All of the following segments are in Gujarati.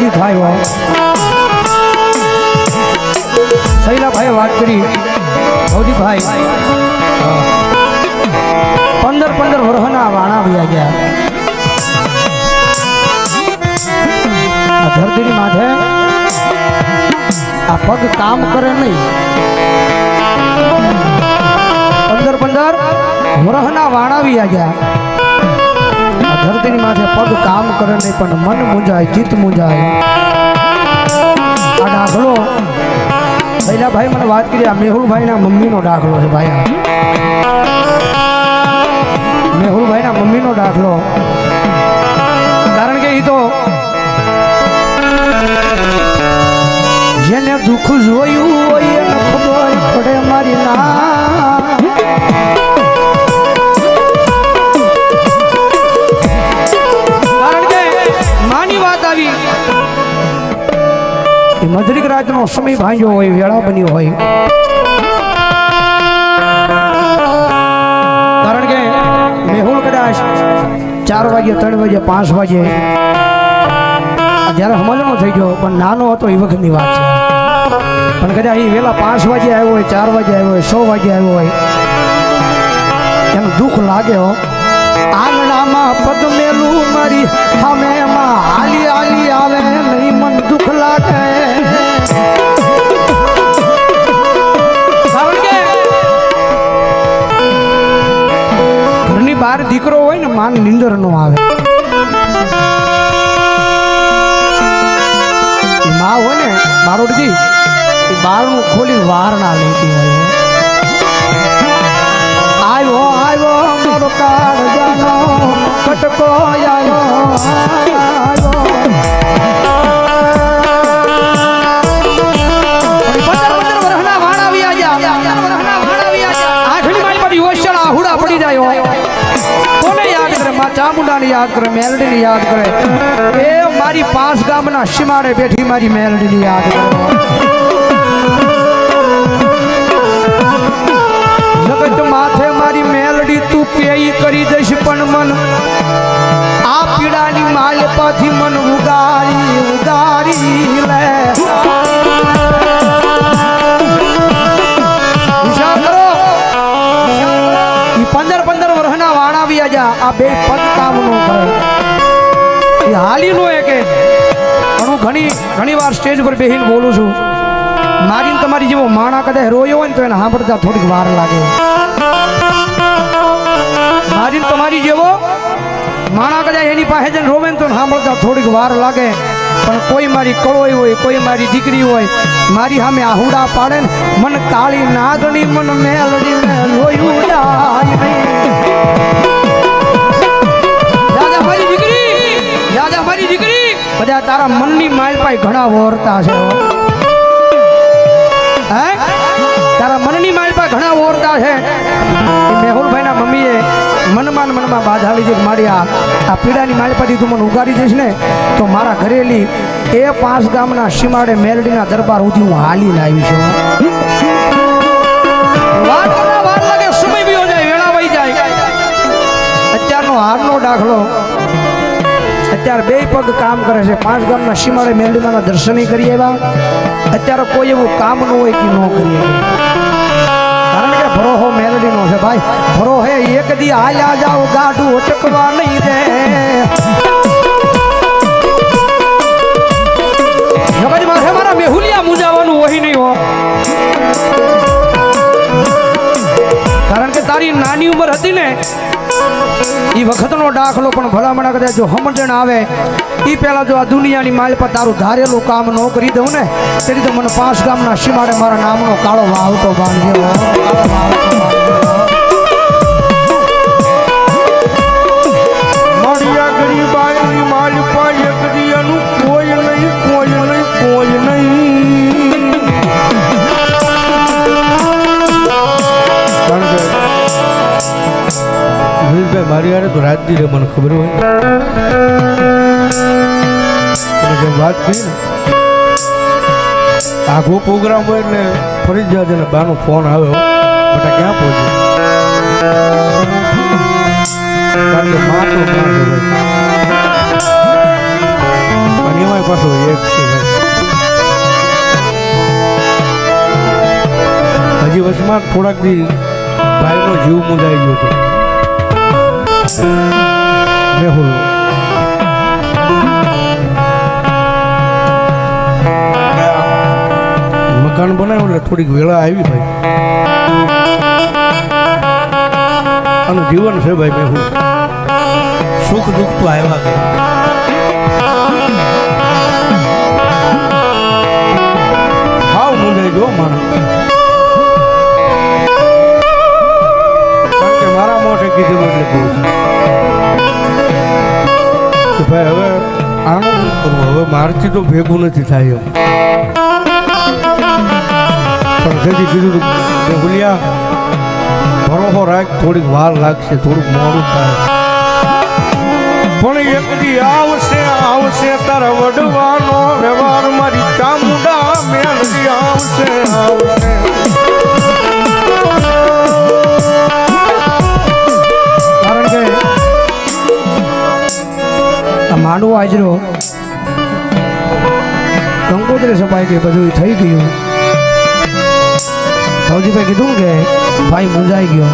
રાજી થાય શૈલાભાઈ વાત કરી ભૌતિકભાઈ 15 વર્ષના વાણા વયા ગયા આ ધરતીની માથે આ પગ કામ કરે નહીં 15 વર્ષના વાણા વયા ગયા આ ધરતીની માથે પગ કામ કરે નહીં પણ મન મૂંઝાય ચિત્ત મૂંઝાય આ દાખલો શૈલાભાઈ મને વાત કરી આ મેહુલભાઈના મમ્મીનો દાખલો છે ભાઈ મેહુલભાઈના મમ્મીનો દાખલો કારણ કે એ તો જેને દુઃખ જોયું હોય એને ખબર પડે મારી ના કારણ કે માની વાત આવી એ મધરીક રાતનો સમય ભાંગ્યો હોય વેળા બન્યો હોય કારણ કે મેહુલ કદાચ 4 વાગે 3 વાગે 5 વાગે જ્યારે સમજણો થઈ ગયો પણ નાનો હતો એ વખતની વાત છે પણ કદાચ એ વહેલા 5 વાગે આવ્યો હોય 4 વાગે આવ્યો હોય 100 વાગે આવ્યો હોય એનું દુઃખ લાગે હો આંગણામાં પગ મેલું મારી સામે એમાં હાલી હાલી આવે નહીં મન દુઃખ લાગે કારણ કે ઘરની બહાર દીકરો હોય ને માન નીંદર નો આવે માં હોય ને બારોટજી એ બારણું ખોલી વાર ના લેતી હોય આવ્યો આવ્યો મોરો કાળ જાનો કટકો આવ્યો ચામુંડાને યાદ કરે મેલડીને યાદ કરે એ મારી 5 ગામના સીમાડે બેઠી મારી મેલડીને યાદ કરે જગત માથે મારી મેલડી તું પેઈ કરી દઈશ પણ મન આ પીડાની માલપાથી મન ઉગારી ઉગારી લે વિચાર કરો 15 વર્ષના વાણા વ્યા જા આ બે પદ કામ નો કરે એ હાલી નો કે પણ હું ઘણી વાર સ્ટેજ પર બેહીને બોલું છું મારી તમારી જેવો માણા કદાચ રોયો હોય ને તો એને સાંભળતા થોડીક વાર લાગે મારી તમારી જેવો માણા કદાચ એની પાસે જઈને રોવે ને તો સાંભળતા થોડીક વાર લાગે પણ કોઈ મારી કળોઈ હોય કોઈ મારી દીકરી હોય મારી સામે આહુડા પાડે ને મન કાળી નાગણી મન મેલડી ને લોયું જાય મારી દીકરી બધા તારા મનની માલ પાઈ ઘણા વોરતા છે હે તારા મનની માલ પાઈ ઘણા વોરતા છે મેહુલભાઈના મમ્મીએ મનમાં બાધાવી છે મારી આ પીડાની માલપાથી તું મને ઉગાડી દઈશ ને તો મારા ઘરેલી એ 5 ગામના સીમાડે મેલડીના દરબાર સુધી હું હાલીને આવી છું વાર લાગે સમય વયો જાય વેળા વહી જાય અત્યારનો હારનો દાખલો અત્યારે 2 પગ કામ કરે છે 5 ગામના સીમાડે મેલડીના દર્શન કરી આવ્યા અત્યારે કોઈ એવું કામ ન હોય કે ન કરીએ કારણ કે ભરોહો મેલડીનો છે ભાઈ ભરોહે એક દી હાલ્યા જાવ ગાડું અટકવા નહીં દે જગત માથે મારા મેહુલિયા મૂંઝાવાનું હોય નહીં હો કારણ કે તારી નાની ઉંમર હતી ને એ વખતનો દાખલો પણ ભલામણા કદાચ જો સમજણ આવે એ પહેલા જો આ દુનિયાની માલ પર તારું ધારેલું કામ ન કરી દઉં ને તેથી તો મને 5 ગામના સીમાડે મારા નામનો કાળો વાવતો બાંધ્યો મળ્યા ગરીબાઈની માલ પર એક દિયાનું કોઈ નહીં મારી યાર તો રાત દી મને ખબર હોય જેમ વાત કરી ને આખો પ્રોગ્રામ હોય એટલે ફરજિયાત એટલે બાનો ફોન આવ્યો બેટા ક્યાં પહોંચ્યો કારણ કે માં તો અને એમાં પાછો એક એમાં થોડાક દી ભાઈનો જીવ મુંજાઈ ગયો હતો મેહુલ મકાન બનાવ્યું એટલે થોડીક વેળા આવી ભાઈ અને જીવન છે ભાઈ મેહુલ સુખ દુઃખ તો આવ્યા કરે હાવ મુંજાઈ ગયો માણસ કારણ કે મારા મોઢે કીધું એટલે કહું છું ભાઈ હવે આનું શું કરવું હવે મારથી તો ભેગું નથી થાય એમ પણ તેથી કીધું ભૂલ્યા ભરોસો રાખ થોડીક વાર લાગશે થોડુંક મોડું થાય પણ એક દી આવશે આવશે તારા વડવાનો વ્યવહાર મારી ચામુંડા મેલડી આવશે આવશે કારણ કે આ માંડવો આજરો કંકોત્રી સપાઈ કે બધું થઈ ગયું ભવજીભાઈ કીધું કે ભાઈ મુંજાઈ ગયો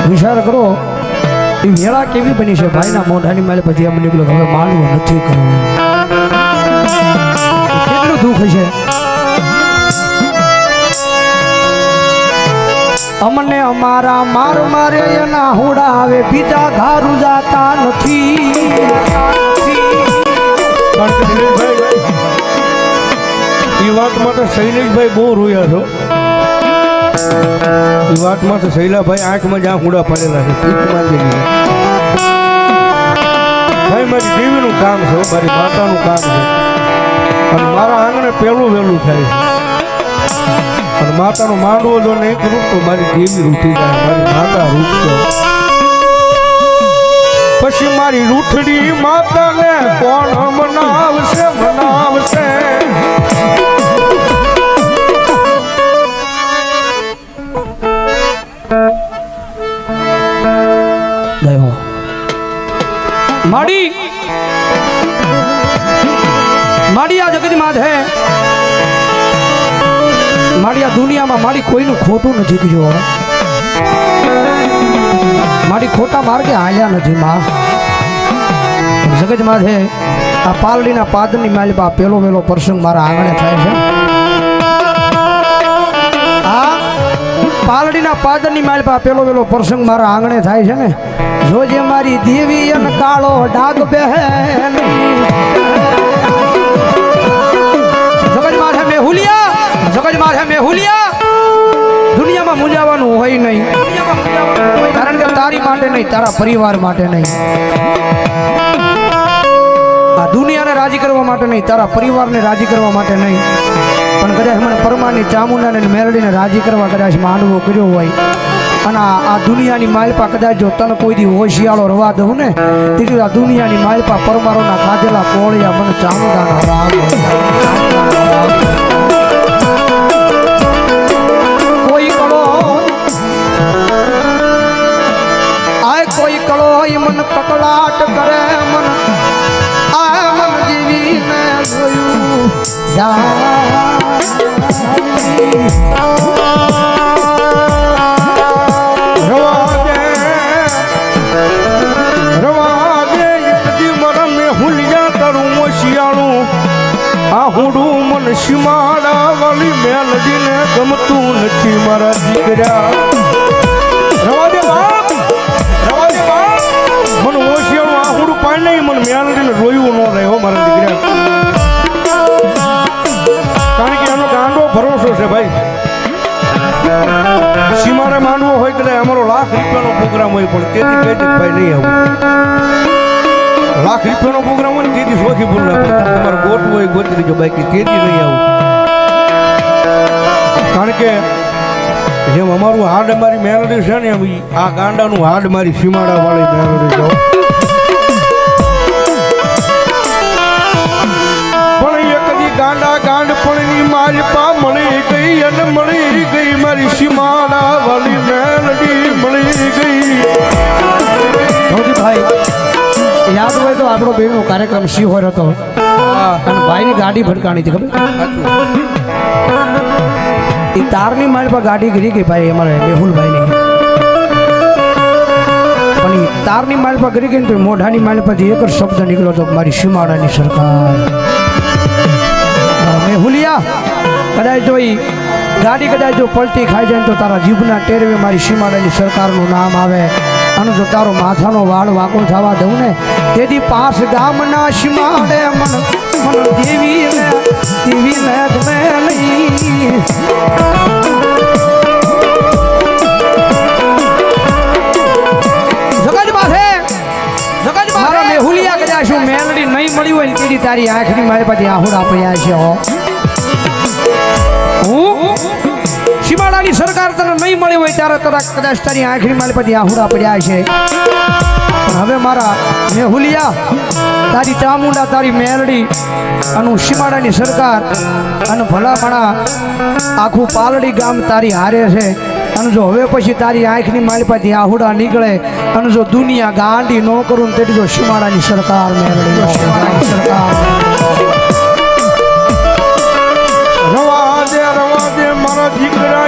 વિચાર કરો એ વેળા કેવી બની છે ભાઈના મોઢાની માલે પછી એમ નીકળ્યો હવે માંડવો નથી કરવો કેટલું દુઃખ છે અમને અમારા માર મારે એના હોડા આવે બીજા ઘારું જાતા નથી એ વાતમાં તો શૈલેષભાઈ બહુ રોયા છો એ વાતમાં તો શૈલાભાઈ આંખમાં જ્યાં હુડા પડેલા છે ભીખ માંગેલી ભાઈ મારી દેવીનું કામ છે મારી માતાનું કામ છે અને મારા આંગણે પહેલું વહેલું થાય છે અને માતાનો માંડવો જો નહીં કરું તો મારી દેવી રૂઠી જાય મારી માતા રૂઠશે પછી મારી રૂઠડી માતાને કોણ મનાવશે મનાવશે માડી માડી આ જગત માં છે માડી આ દુનિયામાં માડી કોઈનું ખોટું નથી કીધું માડી ખોટા માર્ગે હાલ્યા નથી માં જગત માં છે આ પાલડીના પાદરની માલિપા પેલો વેલો પ્રસંગ મારા આંગણે થાય છે આ પાલડીના પાદરની માલિપા પેલો વેલો પ્રસંગ મારા આંગણે થાય છે ને જોજે મારી દેવી અને કાળો ડાગ બહેન જગત માથે મેહુલિયા દુનિયામાં મુંજાવાનું હોય નહીં કારણ કે તારી માટે નહીં તારા પરિવાર માટે નહીં આ દુનિયાને રાજી કરવા માટે નહીં તારા પરિવારને રાજી કરવા માટે નહીં પણ કદાચ મને પરમાની ચામુંડાને મેલડીને રાજી કરવા કદાચ માંડવો કર્યો હોય અને આ દુનિયાની માલપા કદાચ જો તને કોઈ દી હોશિયાળો રવા દઉં ને તેથી આ દુનિયાની માલપા પરમારોના ખાધેલા કોળિયા મને ચામુંડાના રાગ કોઈ કળો આય કોઈ કળો મન કકડાટ કરે મન આ મન જીવીને જોયું હુડું મન શિમાડા વાલી મેલડીને ગમતું નથી મારા દીકરા રવા દે બાપ મન ઓશિયાળું આ હુડું પાણી નહીં મને મેલડીને રોયું ન રહ્યો મારા દીકરા કારણ કે એનો ગાંડો ભરોસો છે ભાઈ સીમાડે માંડવો હોય કદાચ અમારો ₹1,00,000 પ્રોગ્રામ હોય પણ તેથી કહી દે ભાઈ નહીં આવું ₹1,00,000 પ્રોગ્રામ હોય ને તેથી સોખી ભૂલ રાખે તમારે ગોઠવું હોય ગોતી લેજો બાકી તેથી નહીં આવું કારણ કે જેમ અમારું હાડ મારી મેલડી છે ને એમ આ ગાંડાનું હાડ મારી સીમાડા વાળી મેલડી છે પણ એક દી ગાંડા ગાંડપણની મારી પા મળી ગઈ અને મળી ગઈ મારી સીમાડા વાળી મેલડી મળી ગઈ ભાઈ યાદ હોય તો આપણો બેનો કાર્યક્રમ શિહોર હતો અને ભાઈની ગાડી ભટકાણી હતી ખબર એ તારની મારી પર ગાડી કરી કે ભાઈ અમારે મેહુલભાઈની પણ એ તારની મારી પર કરી ગઈ ને તો મોઢાની મારી પરથી એક જ શબ્દ નીકળ્યો તો મારી સીમાડાની સરકાર. મેહુલિયા કદાચ જો ઈ ગાડી કદાચ જો પલટી ખાઈ જાય ને તો તારા જીભના ટેરવે મારી સીમાડાની સરકારનું નામ આવે અને જો તારો માથાનો વાળ વાંકો થવા દઉં ને તેથી 5 ગામના સીમાડે મન દેવીને ગમે નહીં. મારા મેહુલિયા કદાચ શું મેલડી નહીં મળી હોય ને તેથી તારી આંખની મારી પાસે આહુડા પડ્યા છે હો. હું સીમાડાની સરકાર તને નહીં મળી હોય ત્યારે કદાચ તારી આંખની મારી પાસે આહુડા પડ્યા છે. પણ હવે મારા મેહુલિયા તારી ચામુંડા તારી મેલડી અને સીમાડાની સરકાર અને ભલામણા આખું પાલડી ગામ તારી હારે છે. અને જો હવે પછી તારી આંખની મારી પાસે આહુડા નીકળે અને જો દુનિયા ગાંડી ન કરું ને તેથી જો સીમાડાની સરકાર મેળવી સરકાર રવા દે મારા દીકરા